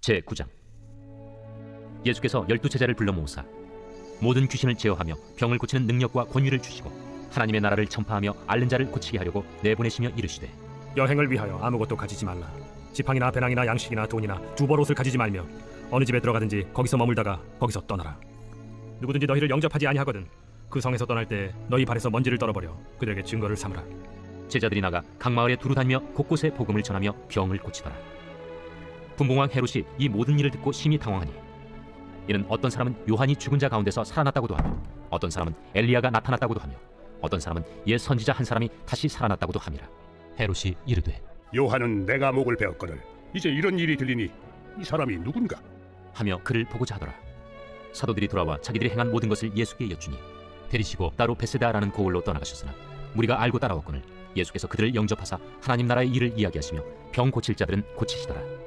제9장. 예수께서 12제자를 불러 모으사 모든 귀신을 제어하며 병을 고치는 능력과 권위를 주시고 하나님의 나라를 전파하며 앓는 자를 고치게 하려고 내보내시며 이르시되, 여행을 위하여 아무것도 가지지 말라. 지팡이나 배낭이나 양식이나 돈이나 두벌옷을 가지지 말며 어느 집에 들어가든지 거기서 머물다가 거기서 떠나라. 누구든지 너희를 영접하지 아니하거든 그 성에서 떠날 때 너희 발에서 먼지를 떨어버려 그들에게 증거를 삼으라. 제자들이 나가 각 마을에 두루 다니며 곳곳에 복음을 전하며 병을 고치더라. 분봉왕 헤롯이 이 모든 일을 듣고 심히 당황하니 이는 어떤 사람은 요한이 죽은 자 가운데서 살아났다고도 하며 어떤 사람은 엘리야가 나타났다고도 하며 어떤 사람은 옛 선지자 한 사람이 다시 살아났다고도 함이라. 헤롯이 이르되, 요한은 내가 목을 베었거늘 이제 이런 일이 들리니 이 사람이 누군가 하며 그를 보고자 하더라. 사도들이 돌아와 자기들이 행한 모든 것을 예수께 여쭈니 데리시고 따로 베세다라는 고을로 떠나가셨으나 무리가 알고 따라왔거늘 예수께서 그들을 영접하사 하나님 나라의 일을 이야기하시며 병 고칠 자들은 고치시더라.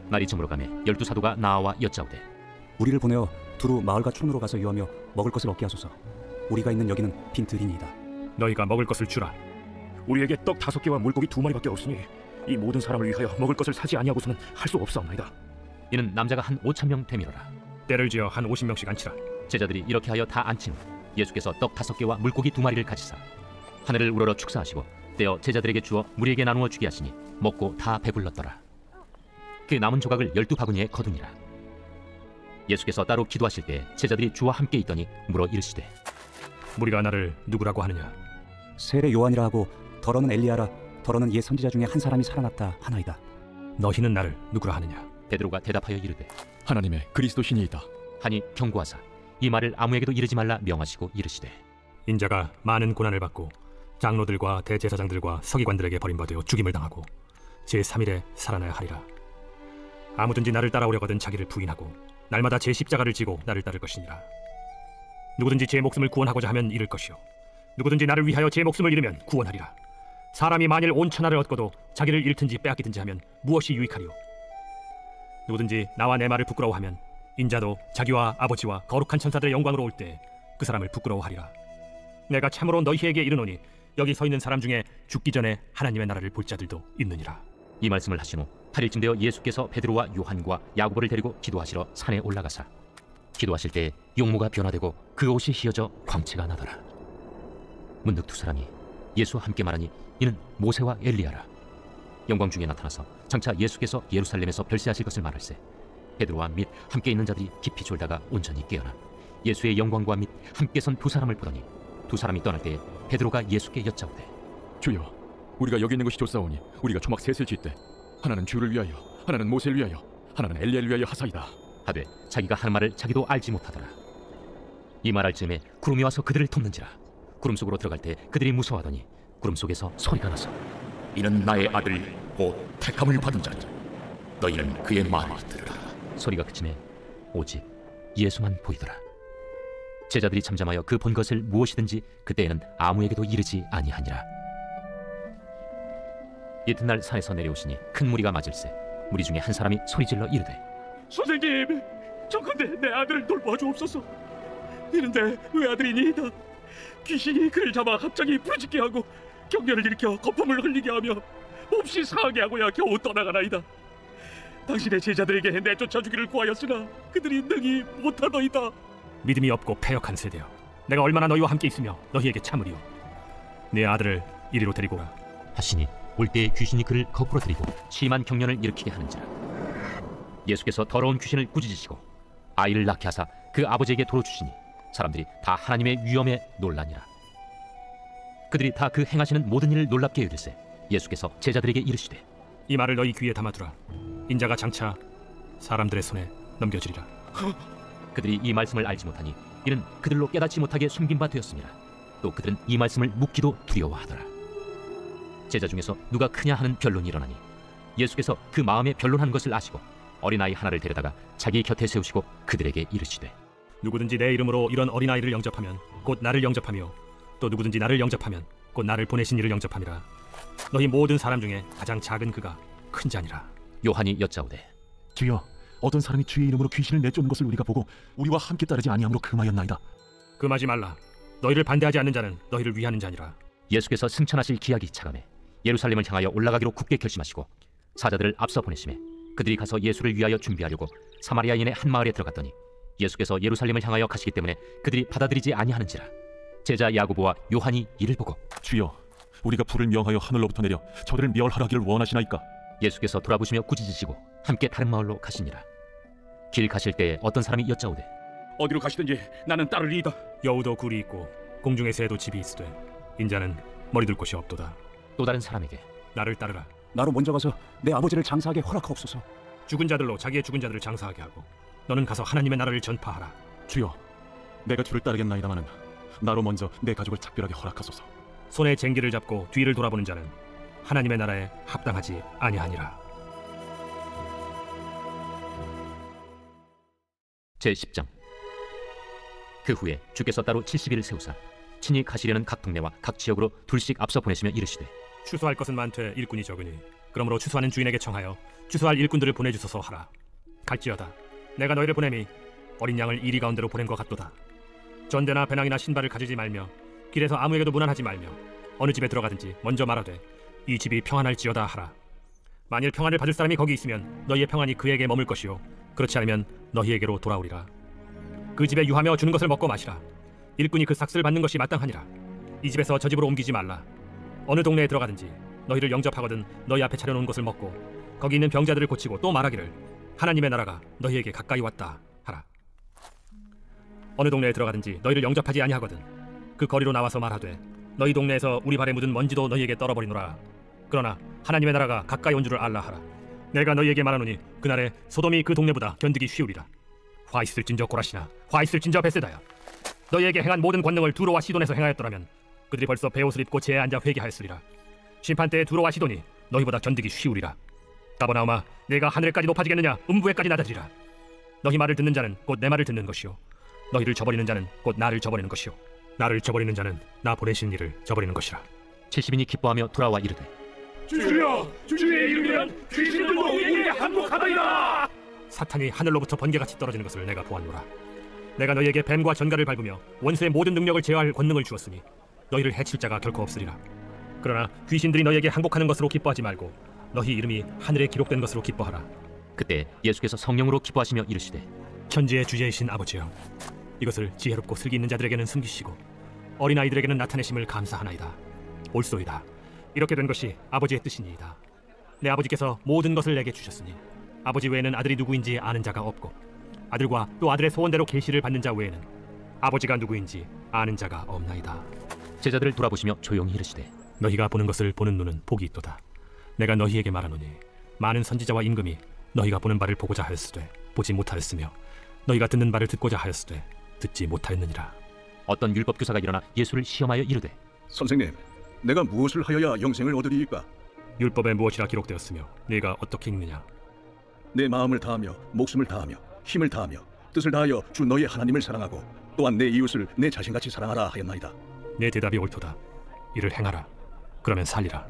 날이 저물어가매 12사도가 나와 여짜오되, 우리를 보내어 두루 마을과 촌으로 가서 유하며 먹을 것을 얻게 하소서. 우리가 있는 여기는 빈 들이니이다. 너희가 먹을 것을 주라. 우리에게 떡 5개와 물고기 2마리밖에 없으니 이 모든 사람을 위하여 먹을 것을 사지 아니하고서는 할 수 없사옵나이다. 이는 남자가 한 5,000명 되밀어라. 때를 지어 한 50명씩 앉히라. 제자들이 이렇게 하여 다 앉힌 후 예수께서 떡 5개와 물고기 2마리를 가지사 하늘을 우러러 축사하시고 떼어 제자들에게 주어 무리에게 나누어 주게 하시니 먹고 다 배불렀더라. 그 남은 조각을 12바구니에 거두니라. 예수께서 따로 기도하실 때 제자들이 주와 함께 있더니 물어 이르시되, 무리가 나를 누구라고 하느냐? 세례 요한이라 하고 더러는 엘리야라, 더러는 옛 선지자 중에 한 사람이 살아났다 하나이다. 너희는 나를 누구라 하느냐? 베드로가 대답하여 이르되, 하나님의 그리스도시니이다 하니 경고하사 이 말을 아무에게도 이르지 말라 명하시고 이르시되, 인자가 많은 고난을 받고 장로들과 대제사장들과 서기관들에게 버림받아 죽임을 당하고 제3일에 살아나야 하리라. 아무든지 나를 따라오려거든 자기를 부인하고 날마다 제 십자가를 지고 나를 따를 것이니라. 누구든지 제 목숨을 구원하고자 하면 잃을 것이요 누구든지 나를 위하여 제 목숨을 잃으면 구원하리라. 사람이 만일 온 천하를 얻고도 자기를 잃든지 빼앗기든지 하면 무엇이 유익하리요? 누구든지 나와 내 말을 부끄러워하면 인자도 자기와 아버지와 거룩한 천사들의 영광으로 올 때 그 사람을 부끄러워하리라. 내가 참으로 너희에게 이르노니 여기 서 있는 사람 중에 죽기 전에 하나님의 나라를 볼 자들도 있느니라. 이 말씀을 하신 후 8일쯤 되어 예수께서 베드로와 요한과 야고보를 데리고 기도하시러 산에 올라가사 기도하실 때 용모가 변화되고 그 옷이 휘어져 광채가 나더라. 문득 두 사람이 예수와 함께 말하니 이는 모세와 엘리야라. 영광 중에 나타나서 장차 예수께서 예루살렘에서 별세하실 것을 말할세 베드로와 및 함께 있는 자들이 깊이 졸다가 온전히 깨어나 예수의 영광과 및 함께 선 두 사람을 보더니 두 사람이 떠날 때에 베드로가 예수께 여짜오되, 주여, 우리가 여기 있는 것이 좋사오니 우리가 초막 셋을 짓되 하나는 주를 위하여 하나는 모세를 위하여 하나는 엘리야를 위하여 하사이다 하되 자기가 하는 말을 자기도 알지 못하더라. 이 말할 즈음에 구름이 와서 그들을 덮는지라. 구름 속으로 들어갈 때 그들이 무서워하더니 구름 속에서 소리가 나서, 이는 나의 아들 곧 택함을 받은 자니 너희는 그의 말을 들으라. 소리가 그치매 오직 예수만 보이더라. 제자들이 잠잠하여 그 본 것을 무엇이든지 그때에는 아무에게도 이르지 아니하니라. 이튿날 산에서 내려오시니 큰 무리가 맞을세 무리 중에 한 사람이 소리질러 이르되, 선생님, 정컨대 내 아들을 돌봐주옵소서. 이런데 외아들이니이다. 귀신이 그를 잡아 갑자기 부르짖게 하고 격렬을 일으켜 거품을 흘리게 하며 몹시 상하게 하고야 겨우 떠나가나이다. 당신의 제자들에게 내쫓아 주기를 구하였으나 그들이 능히 못하더이다. 믿음이 없고 패역한 세대여, 내가 얼마나 너희와 함께 있으며 너희에게 참으리요. 네 아들을 이리로 데리고 오라 하시니 올 때에 귀신이 그를 거꾸로 들이고 심한 경련을 일으키게 하는지라. 예수께서 더러운 귀신을 꾸짖으시고 아이를 낳게 하사 그 아버지에게 도로 주시니 사람들이 다 하나님의 위엄에 놀라니라. 그들이 다 그 행하시는 모든 일을 놀랍게 여길세 예수께서 제자들에게 이르시되, 이 말을 너희 귀에 담아두라. 인자가 장차 사람들의 손에 넘겨지리라. 그들이 이 말씀을 알지 못하니 이는 그들로 깨닫지 못하게 숨긴 바 되었습니다. 또 그들은 이 말씀을 묻기도 두려워하더라. 제자 중에서 누가 크냐 하는 변론이 일어나니 예수께서 그 마음에 변론한 것을 아시고 어린아이 하나를 데려다가 자기 곁에 세우시고 그들에게 이르시되, 누구든지 내 이름으로 이런 어린아이를 영접하면 곧 나를 영접하며 또 누구든지 나를 영접하면 곧 나를 보내신 이를 영접함이라. 너희 모든 사람 중에 가장 작은 그가 큰 자니라. 요한이 여짜오되, 주여, 어떤 사람이 주의 이름으로 귀신을 내쫓는 것을 우리가 보고 우리와 함께 따르지 아니함으로 금하였나이다. 금하지 말라. 너희를 반대하지 않는 자는 너희를 위하는 자니라. 예수께서 승천하실 기약이 차감해 예루살렘을 향하여 올라가기로 굳게 결심하시고 사자들을 앞서 보내시매 그들이 가서 예수를 위하여 준비하려고 사마리아인의 한 마을에 들어갔더니 예수께서 예루살렘을 향하여 가시기 때문에 그들이 받아들이지 아니하는지라. 제자 야고보와 요한이 이를 보고 주여, 우리가 불을 명하여 하늘로부터 내려 저들을 멸하라기를 원하시나이까? 예수께서 돌아보시며 꾸짖으시고 함께 다른 마을로 가시니라. 길 가실 때에 어떤 사람이 여짜오되 어디로 가시든지 나는 따르리이다. 여우도 굴이 있고 공중의 새도 집이 있으되 인자는 머리둘 곳이 없도다. 또 다른 사람에게 나를 따르라. 나로 먼저 가서 내 아버지를 장사하게 허락하옵소서. 죽은 자들로 자기의 죽은 자들을 장사하게 하고 너는 가서 하나님의 나라를 전파하라. 주여, 내가 주를 따르겠나이다마는 나로 먼저 내 가족을 작별하게 허락하소서. 손에 쟁기를 잡고 뒤를 돌아보는 자는 하나님의 나라에 합당하지 아니하니라. 제10장. 그 후에 주께서 따로 70일을 세우사 친히 가시려는 각 동네와 각 지역으로 둘씩 앞서 보내시며 이르시되 추수할 것은 많되 일꾼이 적으니 그러므로 추수하는 주인에게 청하여 추수할 일꾼들을 보내주소서 하라. 갈지어다. 내가 너희를 보냄이 어린 양을 이리 가운데로 보낸 것 같도다. 전대나 배낭이나 신발을 가지지 말며 길에서 아무에게도 문안하지 말며 어느 집에 들어가든지 먼저 말하되 이 집이 평안할지어다 하라. 만일 평안을 받을 사람이 거기 있으면 너희의 평안이 그에게 머물 것이요 그렇지 않으면 너희에게로 돌아오리라. 그 집에 유하며 주는 것을 먹고 마시라. 일꾼이 그 삭슬을 받는 것이 마땅하니라. 이 집에서 저 집으로 옮기지 말라. 어느 동네에 들어가든지 너희를 영접하거든 너희 앞에 차려놓은 것을 먹고 거기 있는 병자들을 고치고 또 말하기를 하나님의 나라가 너희에게 가까이 왔다 하라. 어느 동네에 들어가든지 너희를 영접하지 아니하거든 그 거리로 나와서 말하되 너희 동네에서 우리 발에 묻은 먼지도 너희에게 떨어버리노라. 그러나 하나님의 나라가 가까이 온 줄을 알라 하라. 내가 너희에게 말하노니 그날에 소돔이 그 동네보다 견디기 쉬우리라. 화 있을진저 고라시나 화 있을진저 베세다야. 너희에게 행한 모든 권능을 두로와 시돈에서 행하였더라면 그들이 벌써 베옷을 입고 제에 앉아 회개하였으리라. 심판때에 두로와 시돈이 너희보다 견디기 쉬우리라. 가버나움아, 내가 하늘에까지 높아지겠느냐? 음부에까지 낮아지리라. 너희 말을 듣는 자는 곧 내 말을 듣는 것이요 너희를 저버리는 자는 곧 나를 저버리는 것이요 나를 저버리는 자는 나 보내신 이를 저버리는 것이라. 70인이 기뻐하며 돌아와 이르되 주여, 주의 이름이면 귀신들도 우리에게 항복하나이다. 사탄이 하늘로부터 번개같이 떨어지는 것을 내가 보았노라. 내가 너희에게 뱀과 전갈을 밟으며 원수의 모든 능력을 제어할 권능을 주었으니 너희를 해칠 자가 결코 없으리라. 그러나 귀신들이 너희에게 항복하는 것으로 기뻐하지 말고 너희 이름이 하늘에 기록된 것으로 기뻐하라. 그때 예수께서 성령으로 기뻐하시며 이르시되 천지의 주제이신 아버지여, 이것을 지혜롭고 슬기 있는 자들에게는 숨기시고 어린아이들에게는 나타내심을 감사하나이다. 옳소이다. 이렇게 된 것이 아버지의 뜻이니이다. 내 아버지께서 모든 것을 내게 주셨으니 아버지 외에는 아들이 누구인지 아는 자가 없고 아들과 또 아들의 소원대로 계시를 받는 자 외에는 아버지가 누구인지 아는 자가 없나이다. 제자들을 돌아보시며 조용히 이르시되 너희가 보는 것을 보는 눈은 복이 있도다. 내가 너희에게 말하노니 많은 선지자와 임금이 너희가 보는 바를 보고자 하였으되 보지 못하였으며 너희가 듣는 바를 듣고자 하였으되 듣지 못하였느니라. 어떤 율법 교사가 일어나 예수를 시험하여 이르되 선생님, 내가 무엇을 하여야 영생을 얻으리이까? 율법에 무엇이라 기록되었으며 네가 어떻게 읽느냐? 내 마음을 다하며 목숨을 다하며 힘을 다하며 뜻을 다하여 주 너희 하나님을 사랑하고 또한 내 이웃을 내 자신같이 사랑하라 하였나이다. 내 대답이 옳도다. 이를 행하라. 그러면 살리라.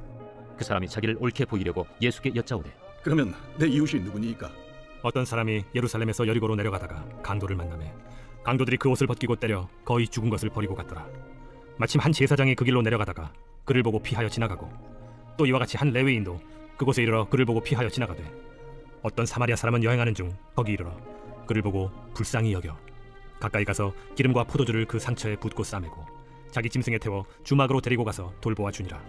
그 사람이 자기를 옳게 보이려고 예수께 여짜오되 그러면 내 이웃이 누구니이까? 어떤 사람이 예루살렘에서 여리고로 내려가다가 강도를 만나매 강도들이 그 옷을 벗기고 때려 거의 죽은 것을 버리고 갔더라. 마침 한 제사장이 그 길로 내려가다가 그를 보고 피하여 지나가고 또 이와 같이 한 레위인도 그곳에 이르러 그를 보고 피하여 지나가되 어떤 사마리아 사람은 여행하는 중 거기 이르러 그를 보고 불쌍히 여겨 가까이 가서 기름과 포도주를 그 상처에 붓고 싸매고 자기 짐승에 태워 주막으로 데리고 가서 돌보아 주니라.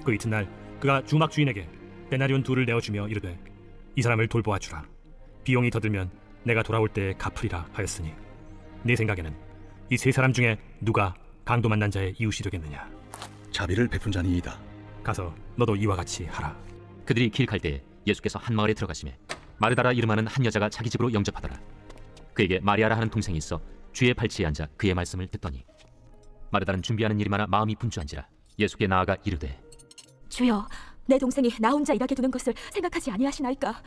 그 이튿날 그가 주막 주인에게 데나리온 2를 내어주며 이르되 이 사람을 돌보아 주라. 비용이 더 들면 내가 돌아올 때에 갚으리라 하였으니 네 생각에는 이 세 사람 중에 누가 강도 만난 자의 이웃이 되겠느냐? 자비를 베푼 자니이다. 가서 너도 이와 같이 하라. 그들이 길 갈 때에 예수께서 한 마을에 들어가시매 마르다라 이름하는 한 여자가 자기 집으로 영접하더라. 그에게 마리아라 하는 동생이 있어 주의 발치에 앉아 그의 말씀을 듣더니 마르다는 준비하는 일이 많아 마음이 분주한지라 예수께 나아가 이르되 주여, 내 동생이 나 혼자 일하게 두는 것을 생각하지 아니하시나이까?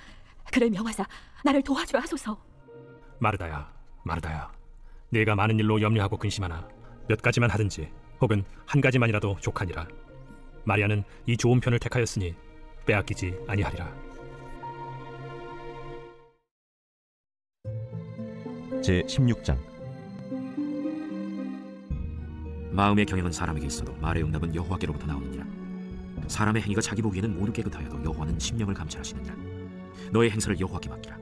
그를 명하사 나를 도와주라 하소서. 마르다야, 마르다야, 네가 많은 일로 염려하고 근심하나 몇 가지만 하든지 혹은 한 가지만이라도 족하니라. 마리아는 이 좋은 편을 택하였으니 빼앗기지 아니하리라. 제16장. 마음의 경영은 사람에게 있어도 말의 응답은 여호와께로부터 나오느니라. 사람의 행위가 자기 보기에는 모두 깨끗하여도 여호와는 심령을 감찰하시느니라. 너의 행사를 여호와께 맡기라.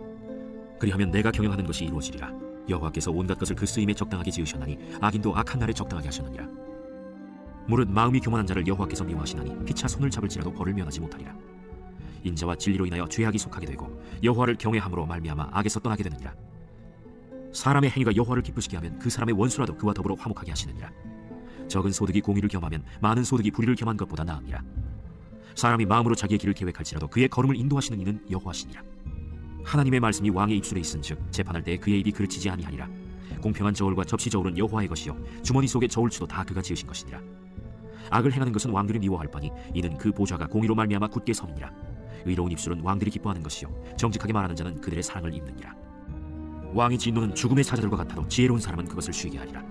그리하면 내가 경영하는 것이 이루어지리라. 여호와께서 온갖 것을 그 쓰임에 적당하게 지으셨나니 악인도 악한 날에 적당하게 하셨느니라. 무릇 마음이 교만한 자를 여호와께서 미워하시나니 피차 손을 잡을지라도 벌을 면하지 못하리라. 인자와 진리로 인하여 죄악이 속하게 되고 여호와를 경외함으로 말미암아 악에서 떠나게 되느니라. 사람의 행위가 여호와를 기쁘시게 하면 그 사람의 원수라도 그와 더불어 화목하게 하시느니라. 적은 소득이 공의를 겸하면 많은 소득이 불의를 겸한 것보다 나으니라. 사람이 마음으로 자기의 길을 계획할지라도 그의 걸음을 인도하시는 이는 여호와시니라. 하나님의 말씀이 왕의 입술에 있은즉 재판할 때에 그의 입이 그르치지 아니하리라. 공평한 저울과 접시 저울은 여호와의 것이요 주머니 속의 저울추도 다 그가 지으신 것이니라. 악을 행하는 것은 왕들이 미워할 바니 이는 그 보좌가 공의로 말미암아 굳게 섬이니라. 의로운 입술은 왕들이 기뻐하는 것이요 정직하게 말하는 자는 그들의 사랑을 입느니라. 왕의 진노는 죽음의 사자들과 같아도 지혜로운 사람은 그것을 쉬게 하리라.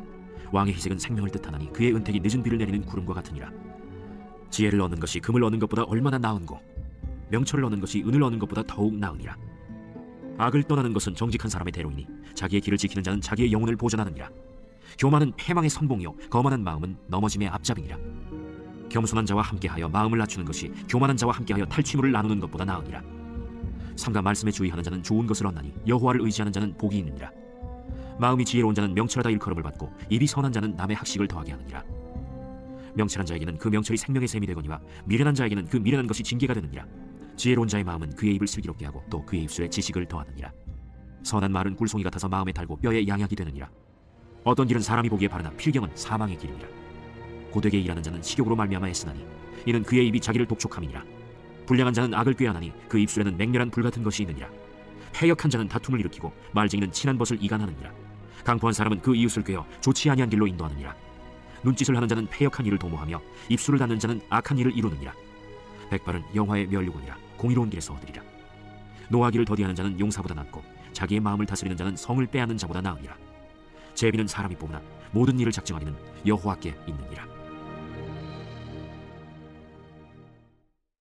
왕의 희색은 생명을 뜻하나니 그의 은택이 늦은 비를 내리는 구름과 같으니라. 지혜를 얻는 것이 금을 얻는 것보다 얼마나 나은고 명철을 얻는 것이 은을 얻는 것보다 더욱 나으니라. 악을 떠나는 것은 정직한 사람의 대로이니 자기의 길을 지키는 자는 자기의 영혼을 보존하느니라. 교만은 패망의 선봉이요 거만한 마음은 넘어짐의 앞잡이니라. 겸손한 자와 함께하여 마음을 낮추는 것이 교만한 자와 함께하여 탈취물을 나누는 것보다 나으니라. 삼가 말씀에 주의하는 자는 좋은 것을 얻나니 여호와를 의지하는 자는 복이 있느니라. 마음이 지혜로운 자는 명철하다 일컬음을 받고 입이 선한 자는 남의 학식을 더하게 하느니라. 명철한 자에게는 그 명철이 생명의 샘이 되거니와 미련한 자에게는 그 미련한 것이 징계가 되느니라. 지혜로운 자의 마음은 그의 입을 슬기롭게 하고 또 그의 입술에 지식을 더하느니라. 선한 말은 꿀송이 같아서 마음에 달고 뼈에 양약이 되느니라. 어떤 길은 사람이 보기에 바르나 필경은 사망의 길이니라. 고되게 일하는 자는 식욕으로 말미암아 애쓰나니 이는 그의 입이 자기를 독촉함이니라. 불량한 자는 악을 꾀하나니 그 입술에는 맹렬한 불 같은 것이 있느니라. 패역한 자는 다툼을 일으키고 말쟁이는 친한 벗을 이간하느니라. 강포한 사람은 그 이웃을 꾀어 좋지 아니한 길로 인도하느니라. 눈짓을 하는 자는 패역한 일을 도모하며 입술을 닫는 자는 악한 일을 이루느니라. 백발은 영화의 멸류관이라 공의로운 길에서 얻으리라. 노하기를 더디하는 자는 용사보다 낫고 자기의 마음을 다스리는 자는 성을 빼앗는 자보다 나으니라. 제비는 사람이 뽑으나 모든 일을 작정하기는 여호와께 있느니라.